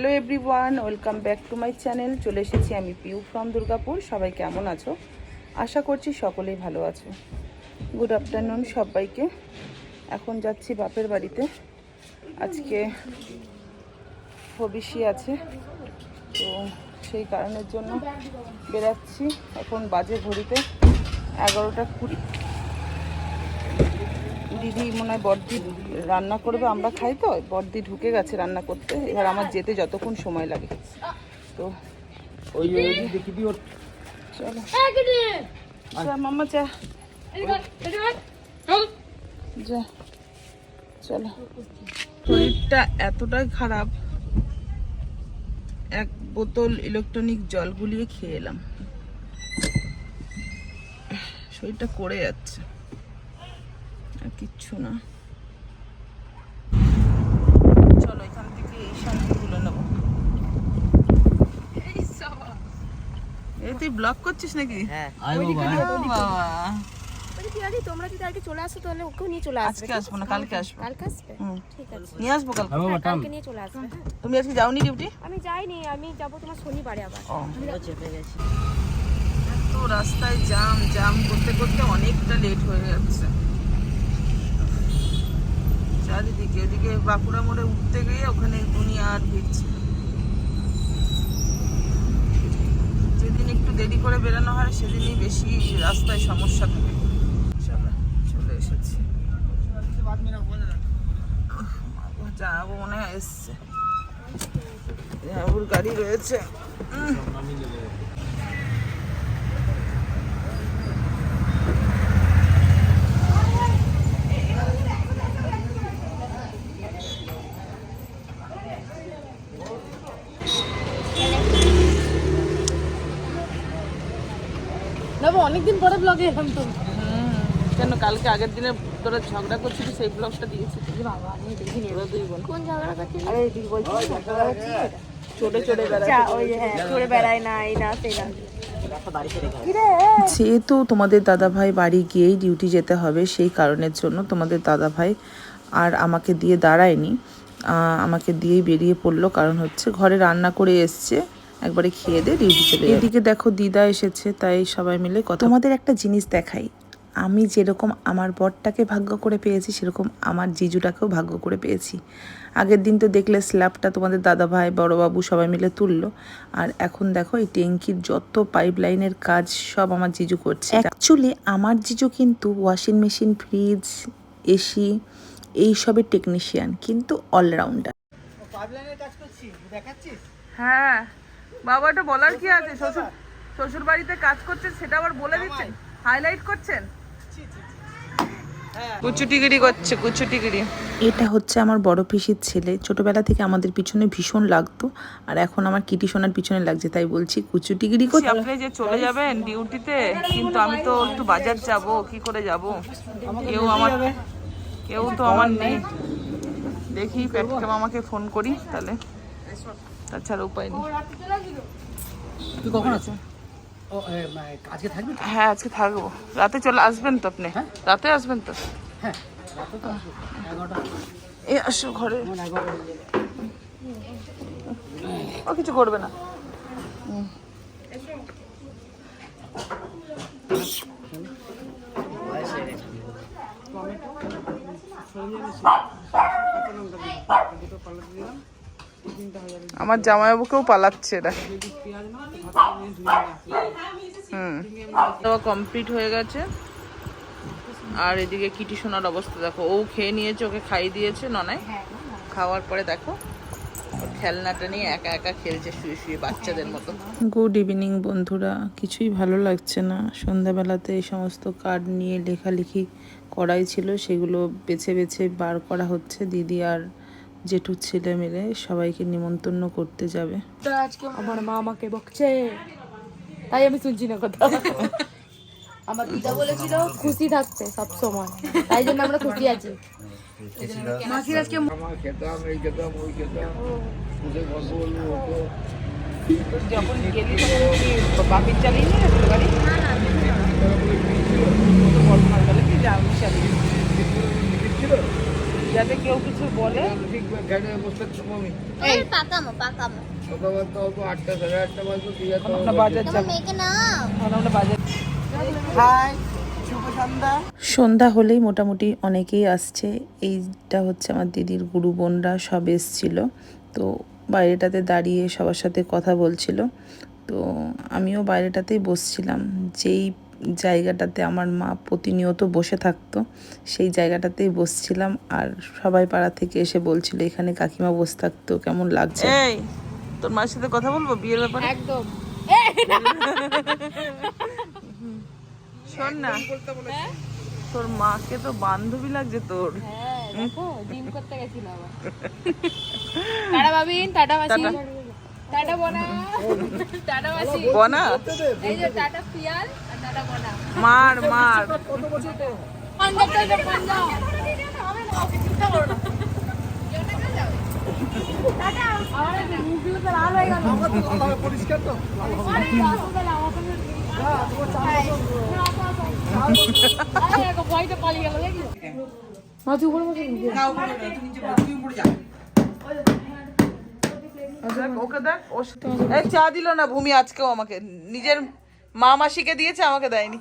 Hello everyone, welcome back to my channel. চলে এসেছি আমি পিউ ফ্রম দুর্গাপুর। সবাই কেমন আছো? আশা করছি সকলেই ভালো আছো। গুড আফটারনুন সবাইকে। এখন যাচ্ছি বাপের বাড়িতে। আজকে ভবিষ্যৎ আছে, তো সেই কারণের জন্য বেরাচ্ছি। এখন বাজে ঘড়িতে 11:20। দিদি মনে হয় বড়দি রান্না করবে, আমরা খাই তো। বড়দি ঢুকে গেছে রান্না করতে, এবার আমার যেতে যতক্ষণ সময় লাগে। তো চলো মাম্মা চা যা, চলো। শরীরটা এতটাই খারাপ, এক বোতল ইলেকট্রনিক জল গুলিয়ে খেয়ে এলাম। শরীরটা করে যাচ্ছে, আর কিচ্ছু না। চলো এখান থেকে এই শান্তি তুলে নেবো। এই তুই ব্লগ করছিস নাকি? হ্যাঁ। তোমরা যদি আজকে চলে আসো তাহলে ওকেও নিয়ে চলে আসবে। আজকে আসবো না, কালকে আসবো। কালকে আসবে? ঠিক আছে, নিয়ে আসবো কালকে। কালকে নিয়ে চলে আসবে। তুমি আজকে যাওনি ডিউটি? আমি যাইনি, আমি যাব তোমার শনিবারে আবার। চেপে গেছি। তো রাস্তায় জাম করতে করতে অনেকটা লেট হয়ে যাচ্ছে। চারিদিকে এদিকে বাঁকুড়া মোড়ে উঠতে গিয়ে ওখানে দুনিয়ার ভিড় ছিল। যেদিন একটু দেরি করে বেরোনো হয় সেদিনই বেশি রাস্তায় সমস্যা থাকে। চলে এসেছি, যাবো মনে হয় এসছে। বাবুর গাড়ি রয়েছে। অনেকদিন পরে ব্লগে এলাম তো। কেন কালকে আগের দিনে তোরা ঝগড়া করছিলি, সেই ব্লগটা দিয়েছি। বাবা আমি দেখিনি। তোরা দুই বোন কোন ঝগড়া করছিস? আরে তুই বলছিস ঝগড়া হচ্ছে, চড়ে চড়ে বেড়ায়। ওই হ্যাঁ, চড়ে বেড়ায় না, এই না সেই না। যেহেতু তোমাদের দাদাভাই বাড়ি গিয়েই ডিউটি যেতে হবে, সেই কারণের জন্য তোমাদের দাদাভাই আর আমাকে দিয়ে দাঁড়ায়নি, আমাকে দিয়েই বেরিয়ে পড়লো। কারণ হচ্ছে ঘরে রান্না করে এসছে, একবারে খেয়ে দিয়ে ডিউটি চলে যাবে। এদিকে দেখো দিদা এসেছে, তাই সবাই মিলে কথা। তোমাদের একটা জিনিস দেখাই, আমি যেরকম আমার বরটাকে ভাগ্য করে পেয়েছি, সেরকম আমার জিজুটাকেও ভাগ্য করে পেয়েছি। আগের দিন তো দেখলে স্ল্যাবটা তোমাদের দাদাভাই বড়বাবু সবাই মিলে তুললো, আর এখন দেখো এই ট্যাঙ্কির যত পাইপ লাইনের কাজ সব আমার জিজু করছে। অ্যাকচুয়ালি আমার জিজু কিন্তু ওয়াশিং মেশিন, ফ্রিজ, এসি এইসবের টেকনিশিয়ান, কিন্তু অলরাউন্ডার। হ্যাঁ বাবা, এটা বলার কি আছে? শ্বশুর বাড়িতে কাজ করছেন সেটা আবার বলে দিচ্ছেন, হাইলাইট করছেন। কুচুটিগিরি করছে, কুচুটিগিরি। এটা হচ্ছে আমার বড় পিসির ছেলে। ছোটবেলা থেকে আমাদের পিছনে ভীষণ লাগতো, আর এখন আমার কিটি সোনার পিছনে লাগছে, তাই বলছি কুচুটিগিরি করছে। আপনি যে চলে যাবেন ডিউটিতে, কিন্তু আমি তো একটু বাজার যাব, কি করে যাব? কেউ তো আমার নেই। দেখি প্যাটকে মামাকে ফোন করি, তাহলে তাছাড়া উপায় নেই। তুই কখন আছো? আজকে থাকবি? হ্যাঁ আজকে থাকবো। রাতে চলে আসবেন তো আপনি? রাতে আসবেন তো? হ্যাঁ, এই আসো ঘরে। ও কিছু করবে না। আমার জামাইবাবুকেও পালাচ্ছে এরা। কমপ্লিট হয়ে গেছে। আর এদিকে কিটি সোনার অবস্থা দেখো, ও খেয়ে নিয়েছে, ওকে খাইয়ে দিয়েছে ননাই। খাওয়ার পরে দেখো খেলনাটা নিয়ে একা একা খেলছে শুয়ে শুয়ে বাচ্চাদের মতো। গুড ইভিনিং বন্ধুরা। কিছুই ভালো লাগছে না। সন্ধ্যাবেলাতে এই সমস্ত কার্ড নিয়ে লেখালেখি করাই ছিল, সেগুলো বেছে বেছে বার করা হচ্ছে। দিদি আর জেঠুর ছেলে মিলে সবাইকে নিমন্ত্রণ করতে যাবে। আজকে আমার মা আমাকে বকছে, তাই আমি শুনছি না কথা। আমার দিদা বলেছিল খুশি থাকতে সব সময়, তাই জন্য আমরা খুশি আছি। মাসির আজকে খেতাম, এই খেতাম, ওই খেতাম, যখন গেলি তখন বাপির চালিয়ে নিয়ে গেছিল গাড়ি? বর্ধমান বলে কি চালিয়ে যাতে কেউ কিছু বলে। ঠিক গাড়ি বসে থাকবো আমি। পাকামো কথাবার্তা অল্প 8টা 8:30 বাজে দিয়ে তো আমরা বাজার তোমার যাবো। মেয়েকে না এখন আমরা বাজার। হাই, শুভ সন্ধ্যা। সন্ধ্যা হলেই মোটামুটি অনেকেই আসছে। এইটা হচ্ছে আমার দিদির গুরু বোনরা সব এসছিল। তো বাইরেটাতে দাঁড়িয়ে সবার সাথে কথা বলছিল। তো আমিও বাইরেটাতেই বসছিলাম, যেই জায়গাটাতে আমার মা প্রতিনিয়ত বসে থাকতো সেই জায়গাটাতেই বসছিলাম। আর সবাই পাড়া থেকে এসে বলছিল এখানে কাকিমা বসে থাকতো, কেমন লাগছে। এই তোর মার সাথে কথা বলবো বিয়ের ব্যাপারে? একদম। শোন না, তোর মাকে তো বান্ধবী লাগছে তোর। হ্যাঁ দেখো জিম করতে গেছিল আবার। টাটা বাবিন, টাটা মাসি, টাটা বনা, টাটা মাসি, বনা এই যে টাটা পিয়াল আর টাটা বনা। মার মার। পরিষ্কার তো ওকে দেখ, এই চা দিল না ভূমি আজকেও আমাকে। নিজের মা মাসিকে দিয়েছে, আমাকে দেয়নি।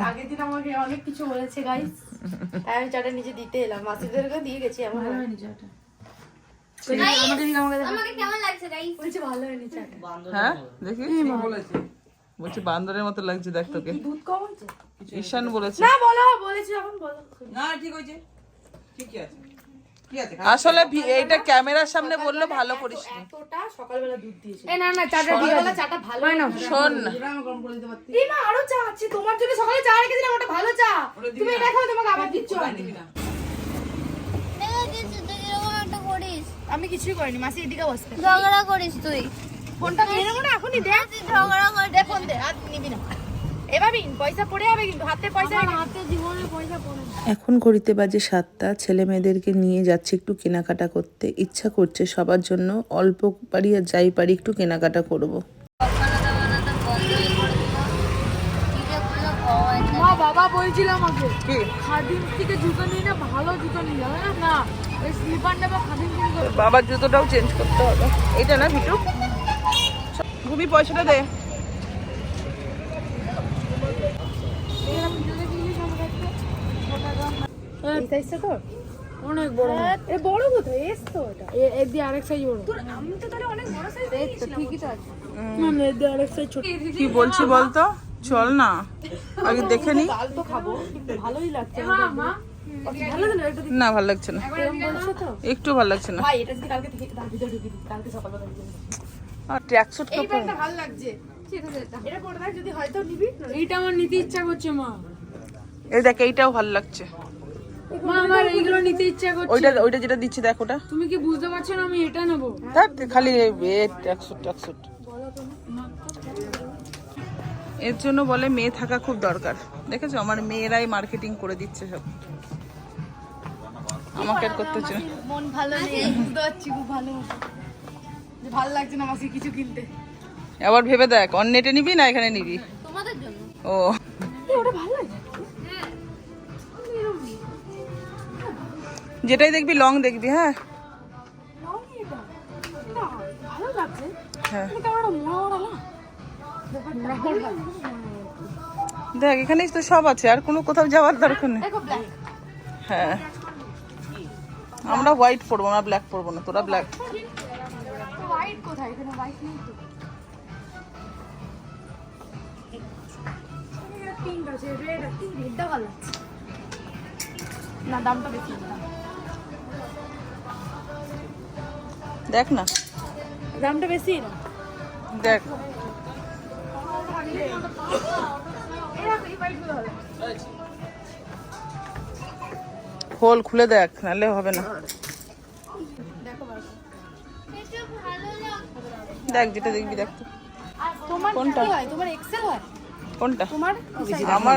আগের দিন আমাকে অনেক কিছু বলেছে গাইস, তাই আমি চাটা নিচে দিতে এলাম। মাসিদেরকে দিয়ে গেছি। আমার ভালো হয়নি চাটা। আমাকে কেমন লাগছে গাইস? বলছে ভালো হয়নি চাটা। হ্যাঁ দেখি বলছি বান্দরের মতো লাগছে, দেখ তোকে। দুধ কম হচ্ছে ঈশান বলেছে। না, বলো বলেছি এখন বলো। না ঠিক হয়েছে, ঠিকই আছে, কি আছে? আসলে এইটা ক্যামেরার সামনে বললে ভালো করিস নি। এতটা সকালবেলা দুধ দিয়েছে। এই না না চাটা সকালবেলা চাটা ভালো হয় না। শোন না, এই মা আরো চা আছে তোমার জন্য, সকালে চা রেখে দিলাম, ওটা ভালো চা। তুমি এটা খাও, তোমাকে আবার দিচ্ছ। তুই এরকম একটা করিস, আমি কিছুই করিনি। মাসি এদিকে বসতে। ঝগড়া করিস তুই। ফোনটা নিয়ে নেবো না এখনই? দে তুই ঝগড়া করিস। দে ফোন দে, আর নিবি না। এভাবে পয়সা পড়ে যাবে কিন্তু, হাতে পয়সা, হাতে জীবনে পয়সা পড়ে। এখন ঘড়িতে বাজে 7টা। ছেলে মেয়েদেরকে নিয়ে যাচ্ছি একটু কেনাকাটা করতে। ইচ্ছা করছে সবার জন্য অল্প পারি আর যাই পারি একটু কেনাকাটা করব। বানাতে বানাতে বন্ধই করে দিল। কি যে করলো ভগবান জানে। মা বাবা বলছিল আমাকে কি খাদিম থেকে জুতো নিয়ে না, ভালো জুতো নিয়ে যাবে না, ওই স্লিপার নেবে খাদিম থেকে। বাবার জুতোটাও চেঞ্জ করতে হবে। এইটা না ভিটু, ভূমি পয়সাটা দে। এই সাইজটা তো অনেক বড়। এ বড় কোথায়? এস তো এটা এর দিয়ে আরেক সাইজ বড়। তোর আমি তো তাহলে অনেক বড় সাইজ দেখছি। ঠিকই তো আছে। না এর দিয়ে আরেক সাইজ ছোট। কি বলছি বলতো, চল না আগে দেখে নি। ডাল তো খাবো, কিন্তু ভালোই লাগছে। হ্যাঁ মা, ভালো লাগে না এটা? না ভালো লাগছে না, এরকম বলছো তো একটু ভালো লাগছে না। ভাই, এটা যদি কালকে থেকে তার ভিতরে ঢুকিয়ে দিই, কালকে সকালবেলা ঢুকিয়ে দিই। আর ট্র্যাকস্যুট এই কাপড় প্যান্টটা ভালো লাগছে। এটা পরে দেখ, যদি হয়তো নিবি। এইটা আমার নিতে ইচ্ছা করছে মা। এই দেখ, এইটাও ভালো লাগছে। মা আমার এইগুলো নিতে ইচ্ছা করছে। ওইটা ওইটা যেটা দিচ্ছি দেখ, ওটা তুমি কি বুঝতে পারছো না আমি এটা নেবো? দেখ খালি ট্র্যাকস্যুট। এর জন্য বলে মেয়ে থাকা খুব দরকার। দেখেছো আমার মেয়েরাই মার্কেটিং করে দিচ্ছে সব, আমাকে আর করতে হচ্ছে না। মন ভালো নেই, বুঝতে পারছি খুব ভালো মতো যে ভালো লাগছে না মাসি কিছু কিনতে। আবার ভেবে দেখ অন্যেটে নিবি না এখানে নিবি। তোমাদের জন্য। ও ওটা ভালো লাগছে। যেটাই দেখবি লং দেখবি। হ্যাঁ লংই এটা। না, ভালো লাগছে। হ্যাঁ এটা কেমন একটা মোড়া না? দেখ এখানেই তো সব আছে, আর কোনো কোথাও যাওয়ার দরকার নেই। দেখো ব্ল্যাক। হ্যাঁ আমরা হোয়াইট পরবো, আমরা ব্ল্যাক পরবো না। তোরা ব্ল্যাক। হোয়াইট কোথায়? এখানে হোয়াইট নেই তো। পিঙ্ক আছে, রেড আছে। রেডটা ভালো লাগছে না, দামটা বেশি না। দেখ না, দামটা বেশি না। দেখ খোল, খুলে দেখ, নাহলে হবে না। এটা ভালো লাগছে। দেখ যেটা দেখবি দেখ তো। তোমার কোনটা? কি হয়? তোমার এক্সেল হয়? কোনটা? তোমার আমার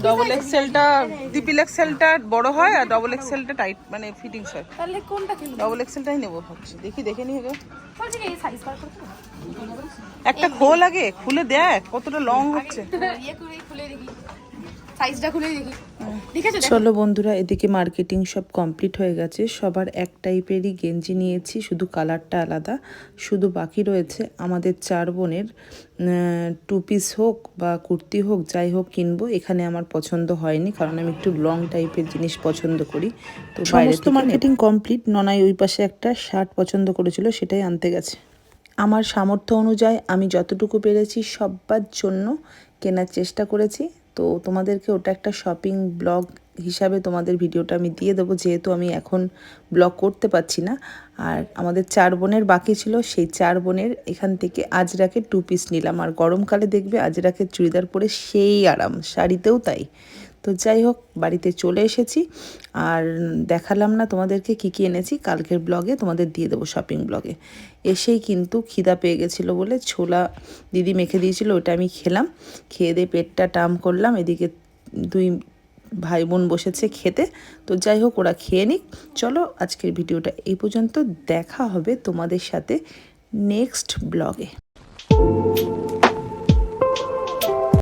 ডবল এক্সেলটা ট্রিপল এক্সেলটা বড় হয় আর ডবল এক্সেলটা টাইট মানে ফিটিংস হয়। তাহলে কোনটা কিনবো? ডবল এক্সেলটাই নেবো ভাবছি, দেখি দেখে নিয়ে গে। বলছি কি এই সাইজ বার করতে না? একটা খোল আগে, খুলে দেখ কতটা লং হচ্ছে। ইয়ে করে খুলে দেখি, সাইজটা খুলে দেখি। দেখেছো? চলো বন্ধুরা, এদিকে মার্কেটিং সব কমপ্লিট হয়ে গেছে। সবার এক টাইপেরই গেঞ্জি নিয়েছি, শুধু কালারটা আলাদা। শুধু বাকি রয়েছে আমাদের 4 বোনের 2 পিস হোক বা কুর্তি হোক, যাই হোক কিনবো। এখানে আমার পছন্দ হয়নি, কারণ আমি একটু লং টাইপের জিনিস পছন্দ করি। তো সমস্ত মার্কেটিং কমপ্লিট। ননাই ওই পাশে একটা শার্ট পছন্দ করেছিল, সেটাই আনতে গেছে। আমার সামর্থ্য অনুযায়ী আমি যতটুকু পেরেছি সবার জন্য কেনার চেষ্টা করেছি। তো তোমাদেরকে ওটা একটা শপিং ব্লগ হিসাবে তোমাদের ভিডিওটা আমি দিয়ে দেবো, যেহেতু আমি এখন ব্লগ করতে পারছি না। আর আমাদের 4 বোনের বাকি ছিল, সেই 4 বোনের এখান থেকে আজরাকের 2 পিস নিলাম। আর গরমকালে দেখবে আজরাকের চুড়িদার পরে সেই আরাম, শাড়িতেও তাই। তো যাই হোক, বাড়িতে চলে এসেছি। আর দেখালাম না তোমাদেরকে কি কি এনেছি, কালকের ব্লগে তোমাদের দিয়ে দেবো, শপিং ব্লগে। এসেই কিন্তু খিদা পেয়ে গেছিলো বলে ছোলা দিদি মেখে দিয়েছিল, ওটা আমি খেলাম। খেয়ে দিয়ে পেটটা টাম করলাম। এদিকে 2 ভাই বোন বসেছে খেতে। তো যাই হোক, ওরা খেয়ে নিক। চলো আজকের ভিডিওটা এই পর্যন্ত। দেখা হবে তোমাদের সাথে নেক্সট ব্লগে।